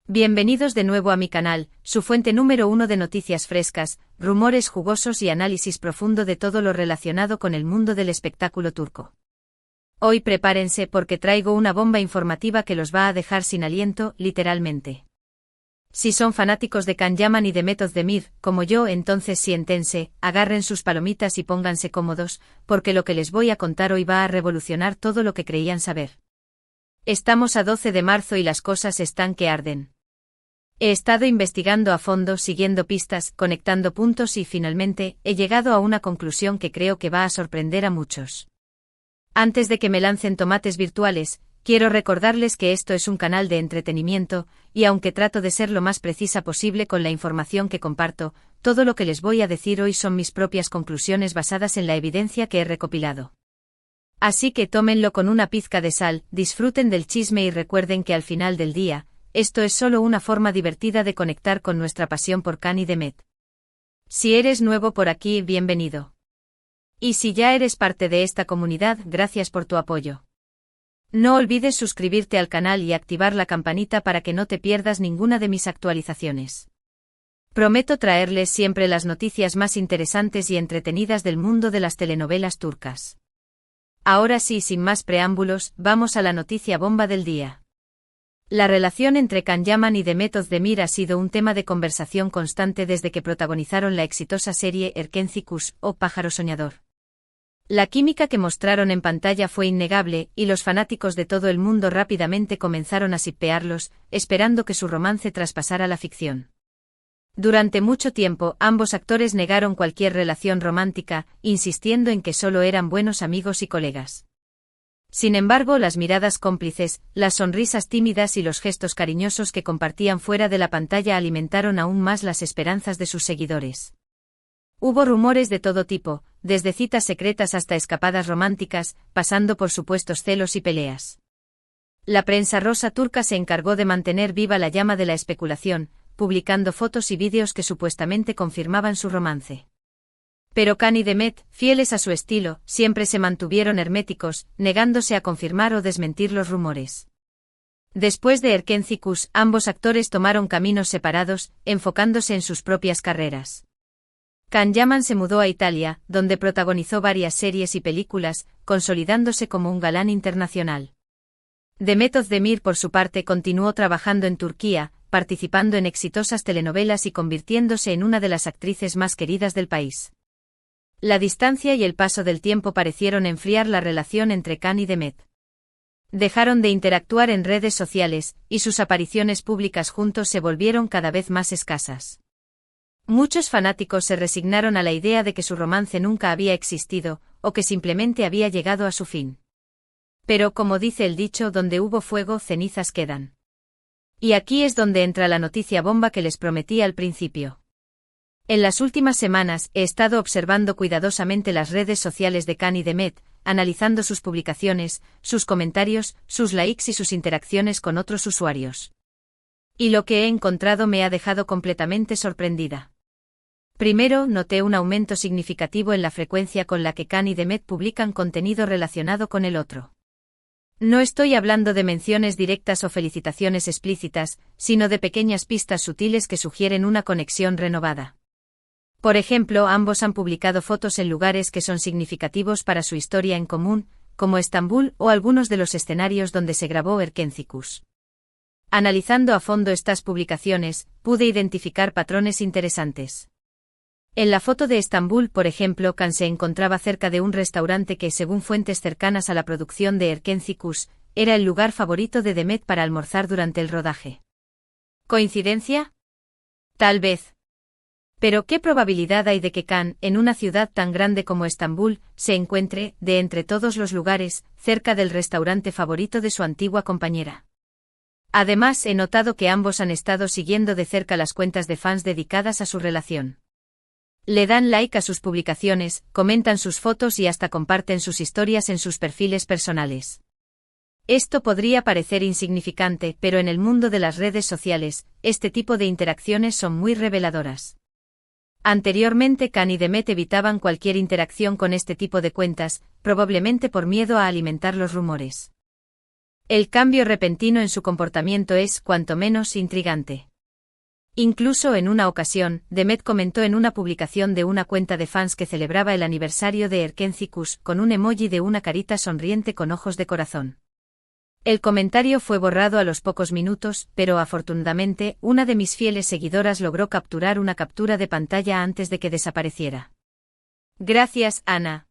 Bienvenidos de nuevo a mi canal, su fuente número uno de noticias frescas, rumores jugosos y análisis profundo de todo lo relacionado con el mundo del espectáculo turco. Hoy prepárense porque traigo una bomba informativa que los va a dejar sin aliento, literalmente. Si son fanáticos de Can Yaman y de Demet Özdemir, como yo, entonces siéntense, agarren sus palomitas y pónganse cómodos, porque lo que les voy a contar hoy va a revolucionar todo lo que creían saber. Estamos a 12 de marzo y las cosas están que arden. He estado investigando a fondo, siguiendo pistas, conectando puntos y finalmente he llegado a una conclusión que creo que va a sorprender a muchos. Antes de que me lancen tomates virtuales, quiero recordarles que esto es un canal de entretenimiento, y aunque trato de ser lo más precisa posible con la información que comparto, todo lo que les voy a decir hoy son mis propias conclusiones basadas en la evidencia que he recopilado. Así que tómenlo con una pizca de sal, disfruten del chisme y recuerden que al final del día, esto es solo una forma divertida de conectar con nuestra pasión por Can y Demet. Si eres nuevo por aquí, bienvenido. Y si ya eres parte de esta comunidad, gracias por tu apoyo. No olvides suscribirte al canal y activar la campanita para que no te pierdas ninguna de mis actualizaciones. Prometo traerles siempre las noticias más interesantes y entretenidas del mundo de las telenovelas turcas. Ahora sí, sin más preámbulos, vamos a la noticia bomba del día. La relación entre Can Yaman y Demet Özdemir ha sido un tema de conversación constante desde que protagonizaron la exitosa serie Erkenci Kuş o Pájaro Soñador. La química que mostraron en pantalla fue innegable y los fanáticos de todo el mundo rápidamente comenzaron a shippearlos, esperando que su romance traspasara la ficción. Durante mucho tiempo, ambos actores negaron cualquier relación romántica, insistiendo en que solo eran buenos amigos y colegas. Sin embargo, las miradas cómplices, las sonrisas tímidas y los gestos cariñosos que compartían fuera de la pantalla alimentaron aún más las esperanzas de sus seguidores. Hubo rumores de todo tipo, desde citas secretas hasta escapadas románticas, pasando por supuestos celos y peleas. La prensa rosa turca se encargó de mantener viva la llama de la especulación, publicando fotos y vídeos que supuestamente confirmaban su romance. Pero Can y Demet, fieles a su estilo, siempre se mantuvieron herméticos, negándose a confirmar o desmentir los rumores. Después de Erkenci Kuş, ambos actores tomaron caminos separados, enfocándose en sus propias carreras. Can Yaman se mudó a Italia, donde protagonizó varias series y películas, consolidándose como un galán internacional. Demet Özdemir, por su parte, continuó trabajando en Turquía, participando en exitosas telenovelas y convirtiéndose en una de las actrices más queridas del país. La distancia y el paso del tiempo parecieron enfriar la relación entre Can y Demet. Dejaron de interactuar en redes sociales, y sus apariciones públicas juntos se volvieron cada vez más escasas. Muchos fanáticos se resignaron a la idea de que su romance nunca había existido, o que simplemente había llegado a su fin. Pero como dice el dicho, donde hubo fuego, cenizas quedan. Y aquí es donde entra la noticia bomba que les prometí al principio. En las últimas semanas he estado observando cuidadosamente las redes sociales de Can y Demet, analizando sus publicaciones, sus comentarios, sus likes y sus interacciones con otros usuarios. Y lo que he encontrado me ha dejado completamente sorprendida. Primero, noté un aumento significativo en la frecuencia con la que Can y Demet publican contenido relacionado con el otro. No estoy hablando de menciones directas o felicitaciones explícitas, sino de pequeñas pistas sutiles que sugieren una conexión renovada. Por ejemplo, ambos han publicado fotos en lugares que son significativos para su historia en común, como Estambul o algunos de los escenarios donde se grabó Erkenci Kuş. Analizando a fondo estas publicaciones, pude identificar patrones interesantes. En la foto de Estambul, por ejemplo, Can se encontraba cerca de un restaurante que, según fuentes cercanas a la producción de Erkenci Kuş, era el lugar favorito de Demet para almorzar durante el rodaje. ¿Coincidencia? Tal vez. Pero ¿qué probabilidad hay de que Can, en una ciudad tan grande como Estambul, se encuentre, de entre todos los lugares, cerca del restaurante favorito de su antigua compañera? Además, he notado que ambos han estado siguiendo de cerca las cuentas de fans dedicadas a su relación. Le dan like a sus publicaciones, comentan sus fotos y hasta comparten sus historias en sus perfiles personales. Esto podría parecer insignificante, pero en el mundo de las redes sociales, este tipo de interacciones son muy reveladoras. Anteriormente, Can y Demet evitaban cualquier interacción con este tipo de cuentas, probablemente por miedo a alimentar los rumores. El cambio repentino en su comportamiento es, cuanto menos, intrigante. Incluso en una ocasión, Demet comentó en una publicación de una cuenta de fans que celebraba el aniversario de Erkencicus, con un emoji de una carita sonriente con ojos de corazón. El comentario fue borrado a los pocos minutos, pero afortunadamente, una de mis fieles seguidoras logró capturar una captura de pantalla antes de que desapareciera. Gracias, Ana.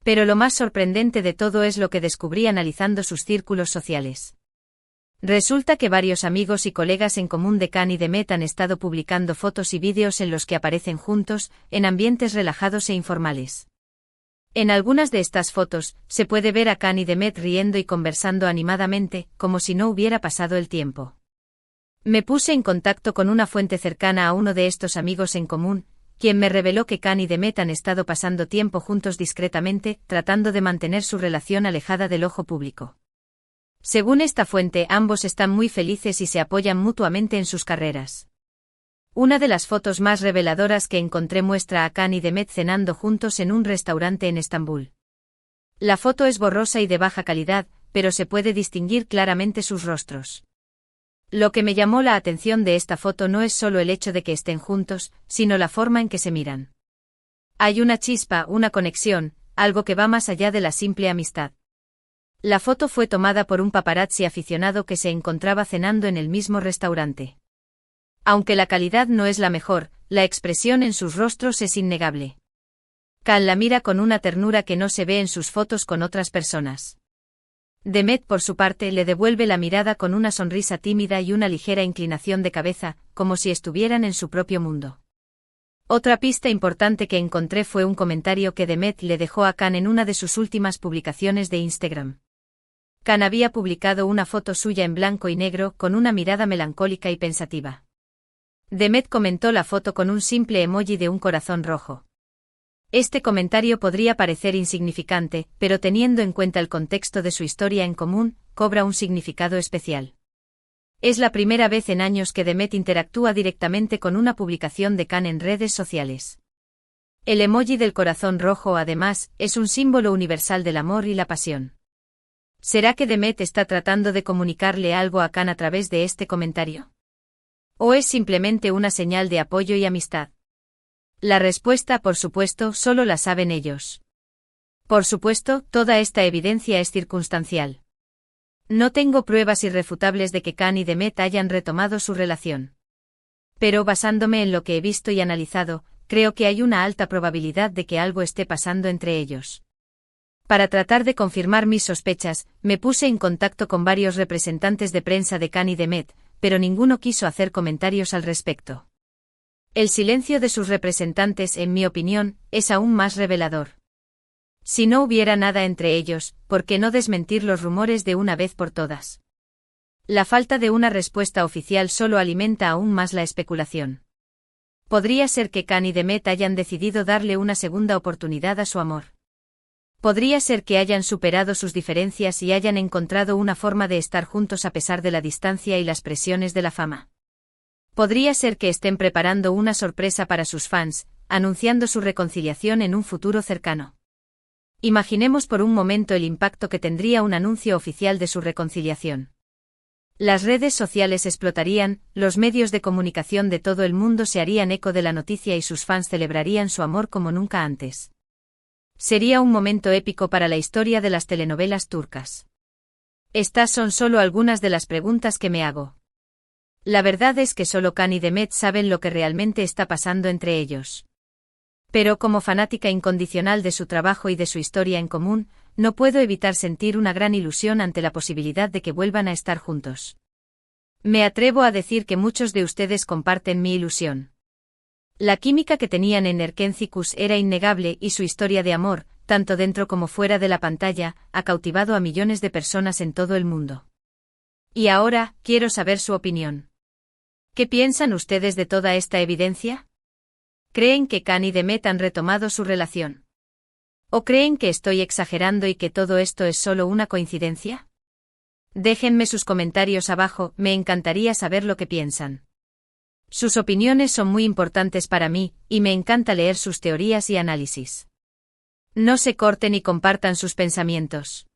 Pero lo más sorprendente de todo es lo que descubrí analizando sus círculos sociales. Resulta que varios amigos y colegas en común de Khan y Demet han estado publicando fotos y vídeos en los que aparecen juntos, en ambientes relajados e informales. En algunas de estas fotos, se puede ver a Khan y Demet riendo y conversando animadamente, como si no hubiera pasado el tiempo. Me puse en contacto con una fuente cercana a uno de estos amigos en común, quien me reveló que Khan y Demet han estado pasando tiempo juntos discretamente, tratando de mantener su relación alejada del ojo público. Según esta fuente, ambos están muy felices y se apoyan mutuamente en sus carreras. Una de las fotos más reveladoras que encontré muestra a Khan y Demet cenando juntos en un restaurante en Estambul. La foto es borrosa y de baja calidad, pero se puede distinguir claramente sus rostros. Lo que me llamó la atención de esta foto no es solo el hecho de que estén juntos, sino la forma en que se miran. Hay una chispa, una conexión, algo que va más allá de la simple amistad. La foto fue tomada por un paparazzi aficionado que se encontraba cenando en el mismo restaurante. Aunque la calidad no es la mejor, la expresión en sus rostros es innegable. Khan la mira con una ternura que no se ve en sus fotos con otras personas. Demet, por su parte, le devuelve la mirada con una sonrisa tímida y una ligera inclinación de cabeza, como si estuvieran en su propio mundo. Otra pista importante que encontré fue un comentario que Demet le dejó a Khan en una de sus últimas publicaciones de Instagram. Khan había publicado una foto suya en blanco y negro con una mirada melancólica y pensativa. Demet comentó la foto con un simple emoji de un corazón rojo. Este comentario podría parecer insignificante, pero teniendo en cuenta el contexto de su historia en común, cobra un significado especial. Es la primera vez en años que Demet interactúa directamente con una publicación de Khan en redes sociales. El emoji del corazón rojo, además, es un símbolo universal del amor y la pasión. ¿Será que Demet está tratando de comunicarle algo a Khan a través de este comentario? ¿O es simplemente una señal de apoyo y amistad? La respuesta, por supuesto, solo la saben ellos. Por supuesto, toda esta evidencia es circunstancial. No tengo pruebas irrefutables de que Khan y Demet hayan retomado su relación. Pero basándome en lo que he visto y analizado, creo que hay una alta probabilidad de que algo esté pasando entre ellos. Para tratar de confirmar mis sospechas, me puse en contacto con varios representantes de prensa de Khan y Demet, pero ninguno quiso hacer comentarios al respecto. El silencio de sus representantes, en mi opinión, es aún más revelador. Si no hubiera nada entre ellos, ¿por qué no desmentir los rumores de una vez por todas? La falta de una respuesta oficial solo alimenta aún más la especulación. Podría ser que Khan y Demet hayan decidido darle una segunda oportunidad a su amor. Podría ser que hayan superado sus diferencias y hayan encontrado una forma de estar juntos a pesar de la distancia y las presiones de la fama. Podría ser que estén preparando una sorpresa para sus fans, anunciando su reconciliación en un futuro cercano. Imaginemos por un momento el impacto que tendría un anuncio oficial de su reconciliación. Las redes sociales explotarían, los medios de comunicación de todo el mundo se harían eco de la noticia y sus fans celebrarían su amor como nunca antes. Sería un momento épico para la historia de las telenovelas turcas. Estas son solo algunas de las preguntas que me hago. La verdad es que solo Khan y Demet saben lo que realmente está pasando entre ellos. Pero como fanática incondicional de su trabajo y de su historia en común, no puedo evitar sentir una gran ilusión ante la posibilidad de que vuelvan a estar juntos. Me atrevo a decir que muchos de ustedes comparten mi ilusión. La química que tenían en Erkencicus era innegable y su historia de amor, tanto dentro como fuera de la pantalla, ha cautivado a millones de personas en todo el mundo. Y ahora, quiero saber su opinión. ¿Qué piensan ustedes de toda esta evidencia? ¿Creen que Khan y Demet han retomado su relación? ¿O creen que estoy exagerando y que todo esto es solo una coincidencia? Déjenme sus comentarios abajo, me encantaría saber lo que piensan. Sus opiniones son muy importantes para mí, y me encanta leer sus teorías y análisis. No se corten y compartan sus pensamientos.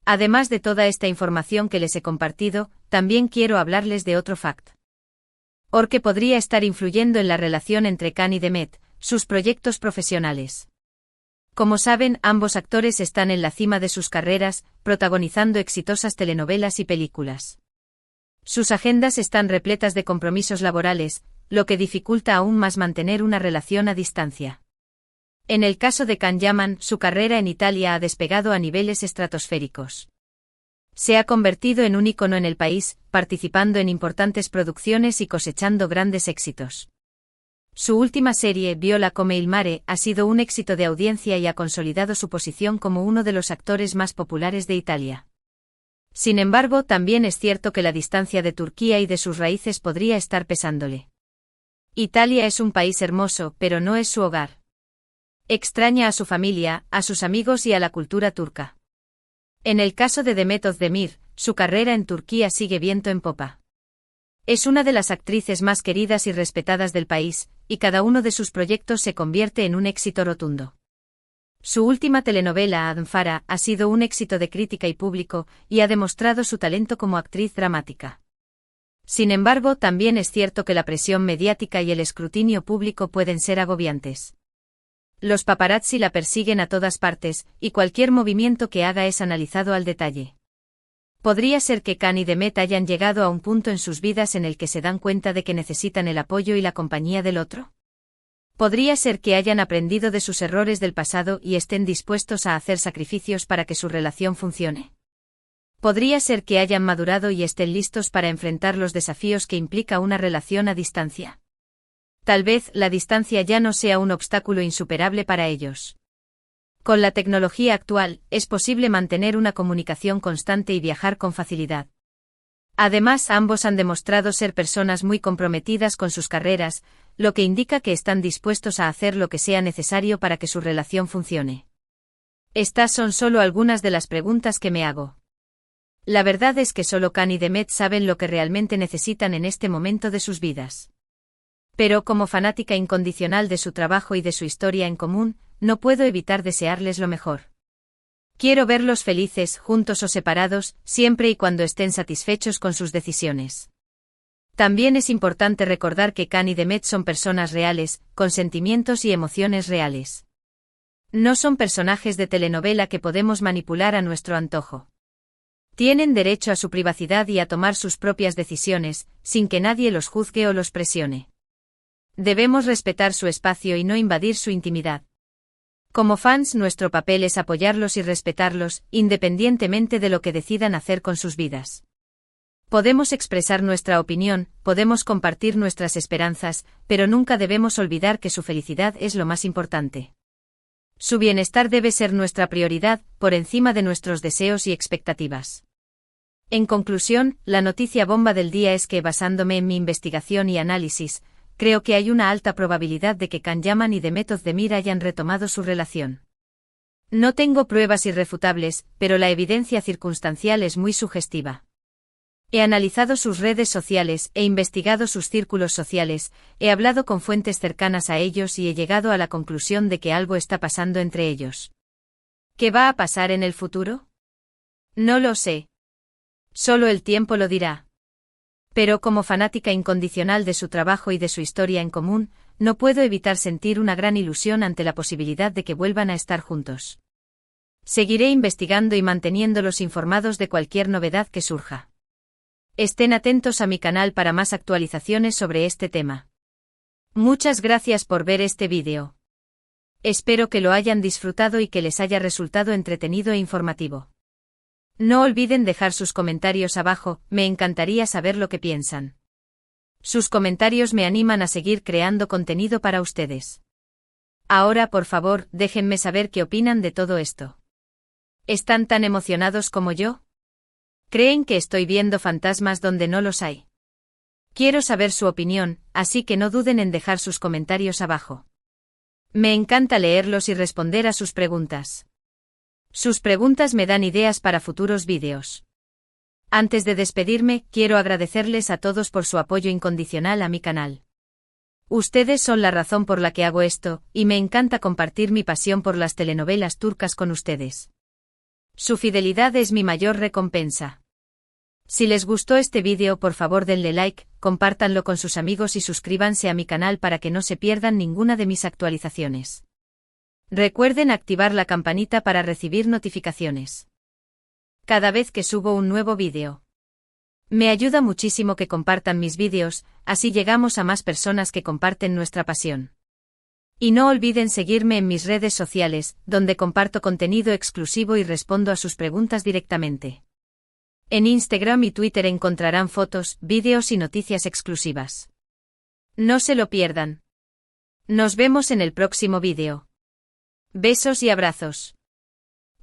Además de toda esta información que les he compartido, también quiero hablarles de otro fact. Porque podría estar influyendo en la relación entre Khan y Demet, sus proyectos profesionales. Como saben, ambos actores están en la cima de sus carreras, protagonizando exitosas telenovelas y películas. Sus agendas están repletas de compromisos laborales, lo que dificulta aún más mantener una relación a distancia. En el caso de Can Yaman, su carrera en Italia ha despegado a niveles estratosféricos. Se ha convertido en un ícono en el país, participando en importantes producciones y cosechando grandes éxitos. Su última serie, Viola come il mare, ha sido un éxito de audiencia y ha consolidado su posición como uno de los actores más populares de Italia. Sin embargo, también es cierto que la distancia de Turquía y de sus raíces podría estar pesándole. Italia es un país hermoso, pero no es su hogar. Extraña a su familia, a sus amigos y a la cultura turca. En el caso de Demet Özdemir, su carrera en Turquía sigue viento en popa. Es una de las actrices más queridas y respetadas del país, y cada uno de sus proyectos se convierte en un éxito rotundo. Su última telenovela, Adnfara, ha sido un éxito de crítica y público, y ha demostrado su talento como actriz dramática. Sin embargo, también es cierto que la presión mediática y el escrutinio público pueden ser agobiantes. Los paparazzi la persiguen a todas partes, y cualquier movimiento que haga es analizado al detalle. ¿Podría ser que Khan y Demet hayan llegado a un punto en sus vidas en el que se dan cuenta de que necesitan el apoyo y la compañía del otro? ¿Podría ser que hayan aprendido de sus errores del pasado y estén dispuestos a hacer sacrificios para que su relación funcione? ¿Podría ser que hayan madurado y estén listos para enfrentar los desafíos que implica una relación a distancia? Tal vez la distancia ya no sea un obstáculo insuperable para ellos. Con la tecnología actual, es posible mantener una comunicación constante y viajar con facilidad. Además, ambos han demostrado ser personas muy comprometidas con sus carreras, lo que indica que están dispuestos a hacer lo que sea necesario para que su relación funcione. Estas son solo algunas de las preguntas que me hago. La verdad es que solo Khan y Demet saben lo que realmente necesitan en este momento de sus vidas. Pero como fanática incondicional de su trabajo y de su historia en común, no puedo evitar desearles lo mejor. Quiero verlos felices, juntos o separados, siempre y cuando estén satisfechos con sus decisiones. También es importante recordar que Khan y Demet son personas reales, con sentimientos y emociones reales. No son personajes de telenovela que podemos manipular a nuestro antojo. Tienen derecho a su privacidad y a tomar sus propias decisiones, sin que nadie los juzgue o los presione. Debemos respetar su espacio y no invadir su intimidad. Como fans, nuestro papel es apoyarlos y respetarlos, independientemente de lo que decidan hacer con sus vidas. Podemos expresar nuestra opinión, podemos compartir nuestras esperanzas, pero nunca debemos olvidar que su felicidad es lo más importante. Su bienestar debe ser nuestra prioridad, por encima de nuestros deseos y expectativas. En conclusión, la noticia bomba del día es que, basándome en mi investigación y análisis, creo que hay una alta probabilidad de que Can Yaman y Demet Özdemir hayan retomado su relación. No tengo pruebas irrefutables, pero la evidencia circunstancial es muy sugestiva. He analizado sus redes sociales, he investigado sus círculos sociales, he hablado con fuentes cercanas a ellos y he llegado a la conclusión de que algo está pasando entre ellos. ¿Qué va a pasar en el futuro? No lo sé. Solo el tiempo lo dirá. Pero como fanática incondicional de su trabajo y de su historia en común, no puedo evitar sentir una gran ilusión ante la posibilidad de que vuelvan a estar juntos. Seguiré investigando y manteniéndolos informados de cualquier novedad que surja. Estén atentos a mi canal para más actualizaciones sobre este tema. Muchas gracias por ver este vídeo. Espero que lo hayan disfrutado y que les haya resultado entretenido e informativo. No olviden dejar sus comentarios abajo, me encantaría saber lo que piensan. Sus comentarios me animan a seguir creando contenido para ustedes. Ahora, por favor, déjenme saber qué opinan de todo esto. ¿Están tan emocionados como yo? ¿Creen que estoy viendo fantasmas donde no los hay? Quiero saber su opinión, así que no duden en dejar sus comentarios abajo. Me encanta leerlos y responder a sus preguntas. Sus preguntas me dan ideas para futuros vídeos. Antes de despedirme, quiero agradecerles a todos por su apoyo incondicional a mi canal. Ustedes son la razón por la que hago esto, y me encanta compartir mi pasión por las telenovelas turcas con ustedes. Su fidelidad es mi mayor recompensa. Si les gustó este vídeo, por favor denle like, compártanlo con sus amigos y suscríbanse a mi canal para que no se pierdan ninguna de mis actualizaciones. Recuerden activar la campanita para recibir notificaciones cada vez que subo un nuevo vídeo. Me ayuda muchísimo que compartan mis vídeos, así llegamos a más personas que comparten nuestra pasión. Y no olviden seguirme en mis redes sociales, donde comparto contenido exclusivo y respondo a sus preguntas directamente. En Instagram y Twitter encontrarán fotos, vídeos y noticias exclusivas. No se lo pierdan. Nos vemos en el próximo vídeo. Besos y abrazos.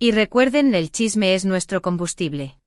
Y recuerden, el chisme es nuestro combustible.